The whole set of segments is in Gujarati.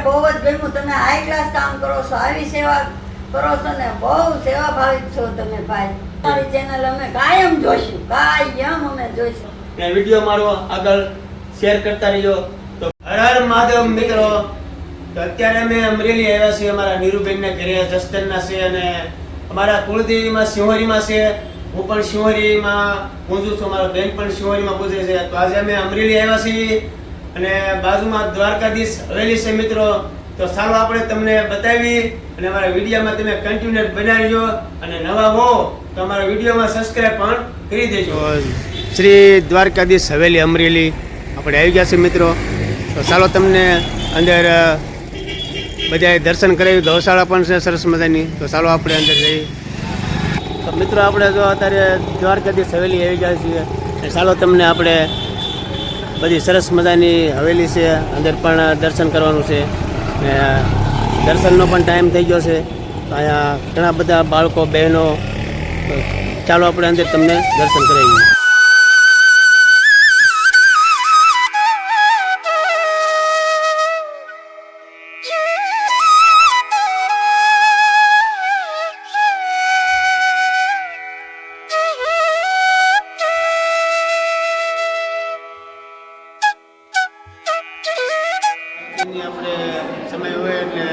બહુ જ ગમ્યું. તમે હાઈ ક્લાસ કામ કરો છો, આવી સેવા કરો છો ને બહુ સેવા ભાવિક છો તમે ભાઈ. તમારી ચેનલ અમે કાયમ જોઈશું, કાયમ અમે જોઈશું. વિડીયો મારો આગળ શેર કરતા રહીજો. તો હર હર મહાદેવ મિત્રો. તો અત્યારે અમે અમરેલી આવ્યા છીએ અમારા નીરુબેનના ઘરે. જસદણના છે અને અમારા કુળદેવીમાં સિંહોરીમાં છે. હું પણ સિંહોરીમાં પૂજું છું, મારો બેન પણ સિંહોરીમાં પૂજે છે. તો આજે અમે અમરેલી આવ્યા છીએ અને બાજુમાં દ્વારકાધીશ હવેલી છે મિત્રો. તો ચાલો આપણે તમને બતાવી અને અમારા વિડીયોમાં તમે કન્ટિન્યુ બનાવી રહેજો અને નવા હો તો અમારા વિડીયોમાં સબસ્ક્રાઇબ પણ કરી દેજો. શ્રી દ્વારકાધીશ હવેલી અમરેલી આપણે આવી ગયા છે મિત્રો. તો ચાલો તમને અંદર બધાએ દર્શન કરાવી. ગૌશાળા પણ છે સરસ મજાની. તો ચાલો આપણે અંદર જઈએ. તો મિત્રો આપણે જો અત્યારે દ્વારકાધીશ હવેલી આવી ગયા છીએ. ચાલો તમને આપણે બધી સરસ મજાની હવેલી છે, અંદર પણ દર્શન કરવાનું છે ને દર્શનનો પણ ટાઈમ થઈ ગયો છે. તો અહીંયા ઘણા બધા બાળકો બહેનો. ચાલો આપણે અંદર તમને દર્શન કરાવીએ. આપણે સમય હોય એટલે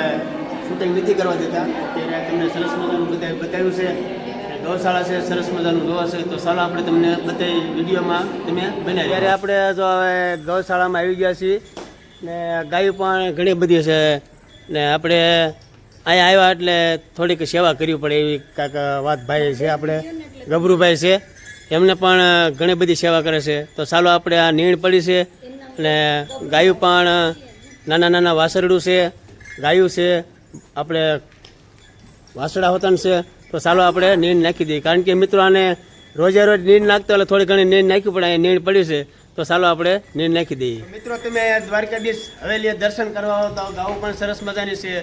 શૂટિંગ નથી કરવા દેતા. ત્યારે તમને સરસ મજાનું બતાવ્યું છે. ગૌશાળા છે, સરસ મજાનું જોવા છે. તો ચાલો આપણે તમને બતાવી વિડીયોમાં તમે બનાવી. ત્યારે આપણે જો હવે ગૌશાળામાં આવી ગયા છીએ ને ગાયો પણ ઘણી બધી છે ને આપણે અહીંયા આવ્યા એટલે થોડીક સેવા કરવી પડે એવી કાંઈક વાત ભાઈ છે. આપણે ગભરુભાઈ છે, એમને પણ ઘણી બધી સેવા કરે છે. તો ચાલો આપણે આ નીણ પડી છે અને ગાયું પણ નાના નાના વાસરડું છે, ગાયું છે, આપણે વાસડા હોતન છે. તો ચાલો આપણે નીંદ નાખી દઈએ, કારણ કે મિત્રો આને રોજે રોજ નીંદ નાખતો એટલે થોડી ઘણી નીંદ નાખવી પડે. અહીંયા નીંદ પડી છે તો ચાલો આપણે નીંદ નાખી દઈએ. મિત્રો તમે દ્વારકાધીશ હવેલી દર્શન કરવા આવો તો ગાવું પણ સરસ મજાની છે.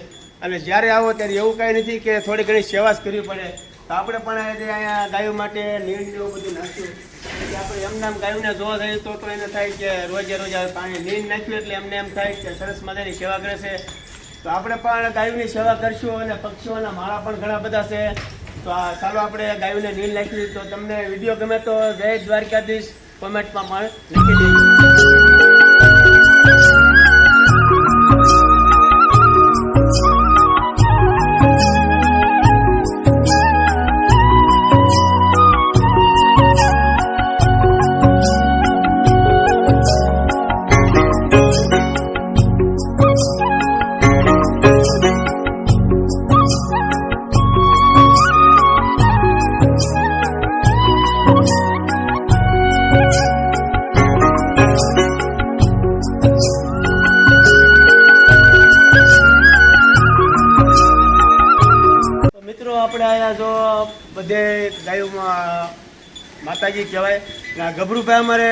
અને જ્યારે આવો ત્યારે એવું કાંઈ નથી કે થોડી ઘણી સેવા જ કરવી પડે. તો આપણે પણ અહીંયા ગાયો માટે નીંદ એવું બધું નાખ્યું. આપણે એમને એમ ગાયોને જોવા જઈએ તો એને થાય કે રોજે રોજ પાણી નીંદ નાખ્યું એટલે એમને એમ થાય કે સરસ મજાની સેવા કરે છે. તો આપણે પણ ગાયોની સેવા કરશું અને પક્ષીઓના માળા પણ ઘણા બધા છે. તો આ ચાલો આપણે ગાયોને નીંદ નાખી. તો તમને વિડીયો ગમે તો જય દ્વારકાધીશ કોમેન્ટમાં પણ લખી દેજો. આપણે અહીંયા જો બધે ગાયોમાં માતાજી કહેવાય. ગભરુભાઈ અમારે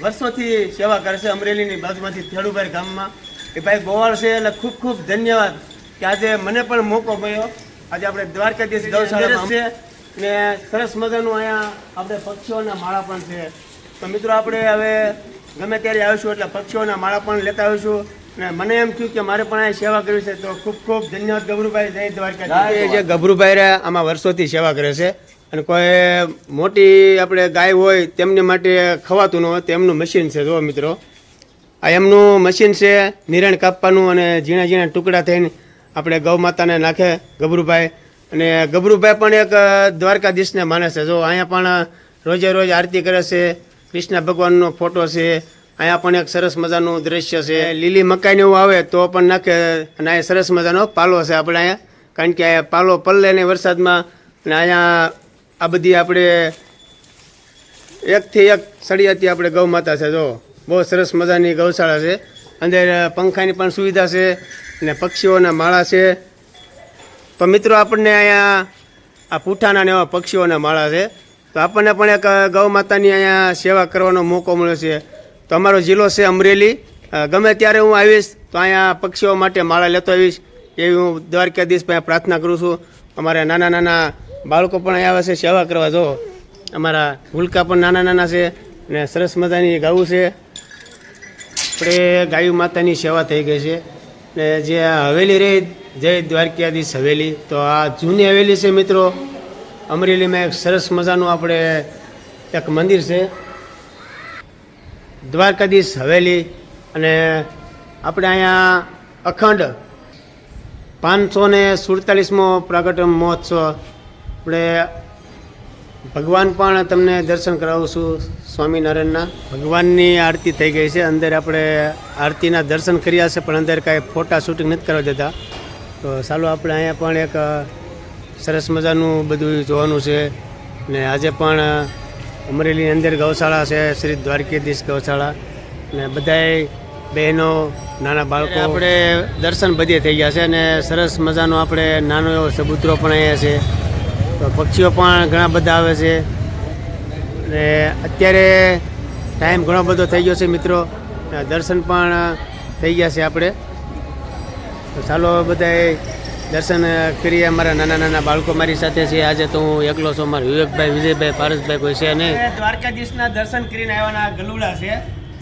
વર્ષોથી સેવા કરે છે અમરેલીની બાજુમાંથી થેડુભાઈ ગામમાં. એ ભાઈ ગોવાળ છે એટલે ખૂબ ખૂબ ધન્યવાદ કે આજે મને પણ મોકો મળ્યો. આજે આપણે દ્વારકાધીશ ગૌશાળા છે ને સરસ મજાનું અહીંયા આપણે પક્ષીઓના માળા પણ છે. તો મિત્રો આપણે હવે ગમે ત્યારે આવીશું એટલે પક્ષીઓના માળા પણ લેતા આવીશું. ને મને એમ થયું કે મારે પણ અહીં સેવા કરવી છે. તો ખૂબ ખૂબ ધન્યવાદ ગભરુભાઈ. જય દ્વારકાધીશ. જે ગભરુભાઈ આમાં વર્ષોથી સેવા કરે છે અને કોઈ મોટી આપણે ગાય હોય તેમની માટે ખવાતું ન હોય તેમનું મશીન છે. જો મિત્રો આ એમનું મશીન છે નિરણ કાપવાનું અને ઝીણા ઝીણા ટુકડા થઈને આપણે ગૌ માતાને નાખે ગભરુભાઈ. અને ગભરુભાઈ પણ એક દ્વારકાધીશને માને છે. જો અહીંયા પણ રોજે રોજ આરતી કરે છે. કૃષ્ણ ભગવાનનો ફોટો છે. અહીંયા પણ એક સરસ મજાનું દ્રશ્ય છે. લીલી મકાઈને એવું આવે તો પણ નાખે. અને અહીંયા સરસ મજાનો પાલો છે આપણે અહીંયા, કારણ કે અહીંયા પાલો પલ્લે નહીં વરસાદમાં. અને અહીંયા આ બધી આપણે એકથી એક સળિયાથી આપણે ગૌ માતા છે. જો બહુ સરસ મજાની ગૌશાળા છે. અંદર પંખાની પણ સુવિધા છે અને પક્ષીઓના માળા છે. તો મિત્રો આપણને અહીંયા આ પૂઠાના ને એવા પક્ષીઓના માળા છે. તો આપણને પણ એક ગૌ માતાની અહીંયા સેવા કરવાનો મોકો મળ્યો છે. તો અમારો જિલ્લો છે અમરેલી. ગમે ત્યારે હું આવીશ તો અહીંયા પક્ષીઓ માટે માળા લેતો આવીશ એવી હું દ્વારકાધીશ પાસે પ્રાર્થના કરું છું. અમારા નાના નાના બાળકો પણ અહીંયા આવે છે સેવા કરવા. જો અમારા ભૂલકા પણ નાના નાના છે અને સરસ મજાની ગાયું છે. આપણે ગાયું માતાની સેવા થઈ ગઈ છે. ને જે આ હવેલી રહી જય દ્વારકાધીશ હવેલી, તો આ જૂની હવેલી છે મિત્રો. અમરેલીમાં એક સરસ મજાનું આપણે એક મંદિર છે દ્વારકાધીશ હવેલી. અને આપણે અહીંયા અખંડ 547મો પ્રાગટ્ય મહોત્સવ, આપણે ભગવાન પણ તમને દર્શન કરાવું છું સ્વામિનારાયણના. ભગવાનની આરતી થઈ ગઈ છે, અંદર આપણે આરતીના દર્શન કર્યા છે પણ અંદર કાંઈ ફોટા શૂટિંગ નથી કરવા દેતા. તો ચાલો આપણે અહીંયા પણ એક સરસ મજાનું બધું જોવાનું છે. ને આજે પણ અમરેલીની અંદર ગૌશાળા છે, શ્રી દ્વારકાધીશ ગૌશાળા. ને બધાય બહેનો નાના બાળકો આપણે દર્શન બધે થઈ ગયા છે. અને સરસ મજાનો આપણે નાનો એવો ચબૂતરો પણ અહીંયા છે. તો પક્ષીઓ પણ ઘણા બધા આવે છે. અને અત્યારે ટાઈમ ઘણો બધો થઈ ગયો છે મિત્રો, દર્શન પણ થઈ ગયા છે આપણે. તો ચાલો બધાએ દર્શન કરીએ. અમારા નાના નાના બાળકો મારી સાથે છે. આજે તો હું એકલો છું, મારા વિવેકભાઈ, વિજયભાઈ, પારસભાઈ કોઈ છે નહીં. દ્વારકાધીશના દર્શન કરીને આવવાના ગલુડા છે,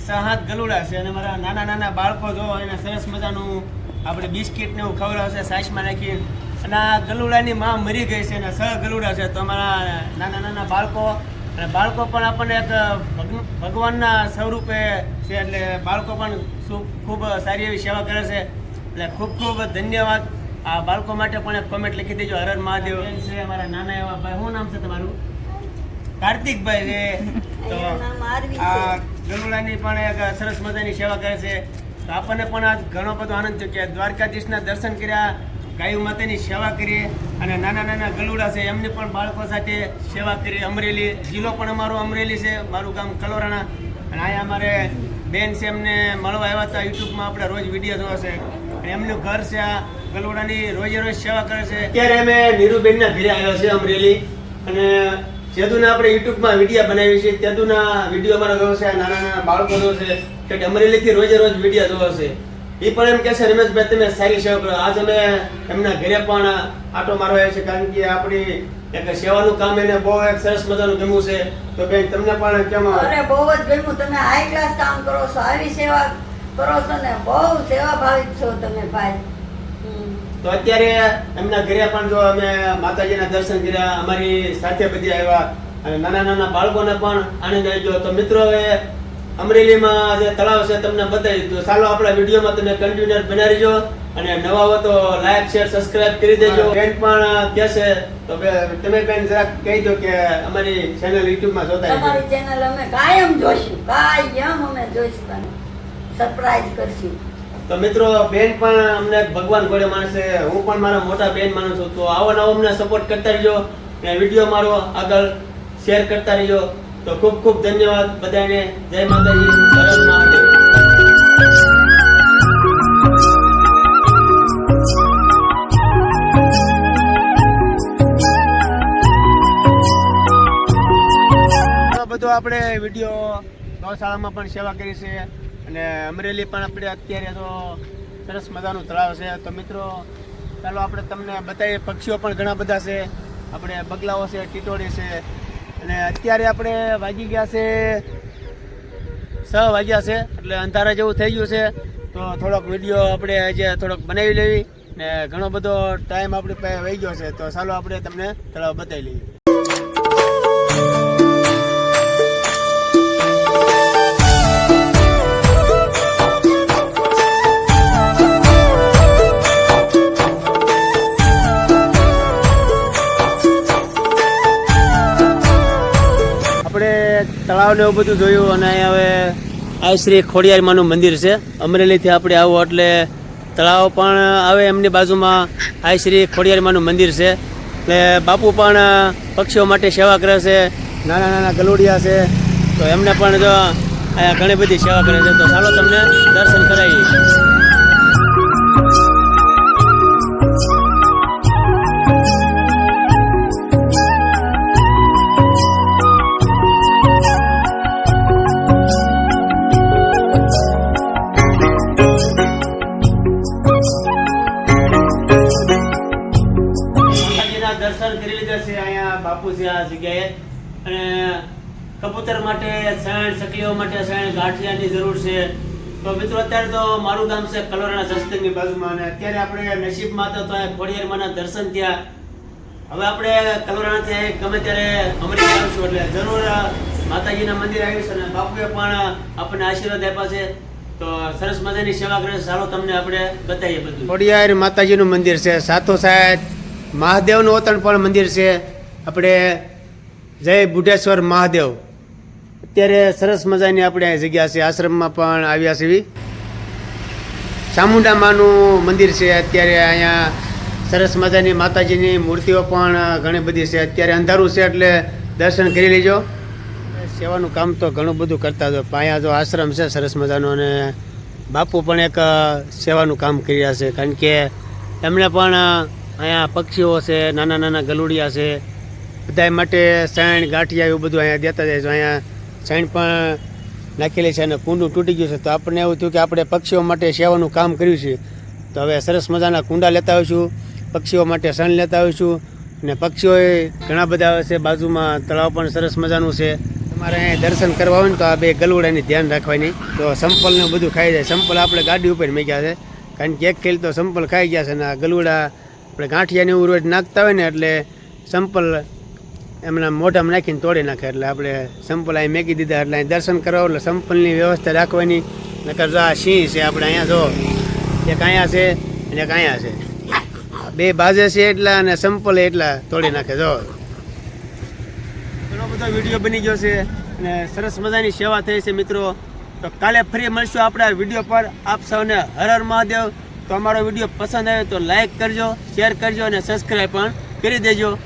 6 ગલુડા છે. અને મારા નાના નાના બાળકો જો એને સરસ મજાનું આપણે બિસ્કિટ ને એવું ખવડાવશે સાઈસમાં નાખી. અને આ ગલુડાની માં મરી ગઈ છે અને 6 ગલુડા છે. તો અમારા નાના નાના બાળકો અને બાળકો પણ આપણને એક ભગવાનના સ્વરૂપે છે, એટલે બાળકો પણ ખૂબ સારી એવી સેવા કરે છે. એટલે ખૂબ ખૂબ ધન્યવાદ. આ બાળકો માટે પણ એક કોમેન્ટ લખી દેજો. હર હર મહાદેવ છે અમારા નાના એવા ભાઈ. શું નામ છે તમારું? કાર્તિકભાઈ છે. તો આ ગલુડાની પણ એક સરસ મજાની સેવા કરે છે. તો આપણને પણ આ ઘણો બધો આનંદ થયો કે દ્વારકાધીશના દર્શન કર્યા, ગાયો માતાની સેવા કરીએ. અને નાના નાના ગલુડા છે એમની પણ બાળકો સાથે સેવા કરી. અમરેલી જિલ્લો પણ અમારો અમરેલી છે, મારું ગામ કલોરાણા. અને અહીંયા અમારે બેન છે, એમને મળવા આવ્યા હતા. યુટ્યુબમાં આપણે રોજ વિડીયો જોવા છે. અને એમનું ઘર છે આ ગલુડાની, રોજે રોજ સેવા કરે છે. અત્યારે અમે નીરુબેનના ઘરે આવ્યો છે અમરેલી. અને તેદુના આપણે યુટ્યુબમાં વિડીયો બનાવી છે. તેદુના વિડીયો અમારા જોવો છે, નાના નાના બાળકો જોવો છે કે અમરેલીથી રોજે રોજ વિડીયો જોવો છે. એ પણ એમ કહે છે રમેશભાઈ તમે સારી સેવા કરો. આજ અમે એમના ઘરે પણ આટો મારવા આવ્યા છે, કારણ કે આપણી એક સેવાનું કામ એને બહુ એક સરસ મજાનું ગમ્યું છે. તો બેન તમને પણ કેમ? અરે બહુ જ ગમ્યું. તમે હાઈ ક્લાસ કામ કરો છો, આવી સેવા કરો છો ને, બહુ સેવા ભાવિત છો તમે ભાઈ. તો અત્યારે એમના ઘરે પણ જો અમે માતાજીના દર્શન કર્યા, અમારી સાથે બધી આવ્યા. અને નાના નાના બાળકોને પણ આનંદ આવી ગયો. તો મિત્રો હવે અમરેલીમાં જે તળાવ છે તમને બતાવી દીધું. ચાલો આપણા વિડીયોમાં તમે કન્ટિન્યુઅર બનાવી રહેજો. અને નવા હો તો લાઈક શેર સબસ્ક્રાઇબ કરી દેજો. બેન પણ કહેશે તો તમે બેન જરાક કહી દો કે અમારી ચેનલ યુટ્યુબમાં જોતા રહેજો. તમારી ચેનલ અમે કાયમ જોઈશું, કાયમ અમે જોઈશું, સરપ્રાઈઝ કરશું. તો મિત્રો બેન પણ અમને ભગવાન ગોળે માણસ છે, હું પણ મારા મોટા બેન માનું છું. તો આવો નવો અમને સપોર્ટ કરતા રહેજો અને વિડીયો મારો આગળ શેર કરતા રહેજો. તો ખૂબ ખૂબ ધન્યવાદ બધાને. જય માતાજી, હર હર મહાદેવ. બધો આપણે વિડીયો ગૌશાળામાં પણ સેવા કરી છે. અને અમરેલી પણ આપણે અત્યારે તો સરસ મજાનું તળાવ છે. તો મિત્રો ચાલો આપણે તમને બતાવીએ. પક્ષીઓ પણ ઘણા બધા છે, આપણે બગલાઓ છે, ટીટોડી છે. અને અત્યારે આપણે વાગી ગયા છે 6 વાગ્યા છે, એટલે અંધારા જેવું થઈ ગયું છે. તો થોડોક વિડીયો આપણે આજે થોડોક બનાવી લેવી ને ઘણો બધો ટાઈમ આપણી પાસે વહી ગયો છે. તો ચાલો આપણે તમને તળાવ બતાવી લઈએ. તળાવને એવું બધું જોયું. અને અહીંયા હવે આ શ્રી ખોડિયારમાંનું મંદિર છે. અમરેલીથી આપણે આવો એટલે તળાવ પણ આવે, એમની બાજુમાં આ શ્રી ખોડિયારમાંનું મંદિર છે. એટલે બાપુ પણ પક્ષીઓ માટે સેવા કરે છે. નાના નાના ગલુડિયા છે, તો એમને પણ જો અહીંયા ઘણી બધી સેવા કરે છે. તો ચાલો તમને દર્શન કરાવીએ. દર્શન કરી લીધા છે. અહીંયા બાપુ છે આ જગ્યાએ. અને કબૂતર માટે સાણ, સકલીઓ માટે સાણ, ગાંઠિયાની જરૂર છે. તો તો મિત્રો અત્યારે તો મારું ગામ છે કલોરાના સત્સંગની બાજુમાં અને અત્યારે આપણે નસીબમાં તો અહીંયા ખોડિયારમાંના દર્શન થયા. હવે આપણે કલોરાનાથી ગમે ત્યારે અમરેલી આવીશું એટલે જરૂર માતાજીના મંદિર આવીશું અને બાપુએ પણ આપણને આશીર્વાદ આપ્યા છે. તો સરસ મજાની સેવા કરે. ચાલો તમને આપણે બતાવીએ બધું. ખોડિયાર માતાજીનું મંદિર છે, સાથોસાથ મહાદેવનું ઓતણ પણ મંદિર છે. આપણે જય બુઢેશ્વર મહાદેવ અત્યારે સરસ મજાની આપણે જગ્યા છે. આશ્રમમાં પણ આવ્યા છે. ચામુંડા માનું મંદિર છે. અત્યારે અહીંયા સરસ મજાની માતાજીની મૂર્તિઓ પણ ઘણી બધી છે. અત્યારે અંધારું છે એટલે દર્શન કરી લેજો. સેવાનું કામ તો ઘણું બધું કરતા હતો. અહીંયા જો આશ્રમ છે સરસ મજાનો અને બાપુ પણ એક સેવાનું કામ કરી રહ્યા છે. કારણ કે એમણે પણ અહીંયા પક્ષીઓ છે, નાના નાના ગલુડિયા છે, બધા માટે સાણ ગાંઠિયા એવું બધું અહીંયા દેતા જાય છે. અહીંયા સાણ પણ નાખેલી છે અને કુંડું તૂટી ગયું છે. તો આપણને એવું થયું કે આપણે પક્ષીઓ માટે સેવાનું કામ કર્યું છે. તો હવે સરસ મજાના કુંડા લેતા આવીશું, પક્ષીઓ માટે સણ લેતા આવીશું. અને પક્ષીઓ ઘણા બધા આવે છે. બાજુમાં તળાવ પણ સરસ મજાનું છે. તમારે અહીંયા દર્શન કરવા હોય ને તો આ બે ગલુડાની ધ્યાન રાખવાની. તો સંપલને બધું ખાઈ જાય. સંપલ આપણે ગાડી ઉપર મૂક્યા છે કારણ કે એક ખેલ તો સંપલ ખાઈ ગયા છે અને આ ગલુડા આપણે ગાંઠિયાને એવું રોજ નાખતા હોય ને એટલે સંપલ એમના મોઢામાં નાખીને તોડી નાખે. એટલે આપણે સંપલ અહીં મેકી દીધા. એટલે અહીં દર્શન કરવા એટલે સંપલની વ્યવસ્થા રાખવાની. નકર જો આ સિંહ છે આપણે અહીંયા જો એક અહીંયા છે અને એક અહીંયા છે. બે બાજે છે એટલા અને સંપલ એટલા તોડી નાખે. જો ઘણો બધો વિડીયો બની ગયો છે અને સરસ મજાની સેવા થઈ છે મિત્રો. તો કાલે ફરી મળશું આપણે આ વિડીયો પર. આપ સૌને હર હર મહાદેવ. તો અમારો વિડીયો પસંદ આવે તો લાઈક કરજો, શેર કરજો અને સબસ્ક્રાઈબ પણ કરી દેજો.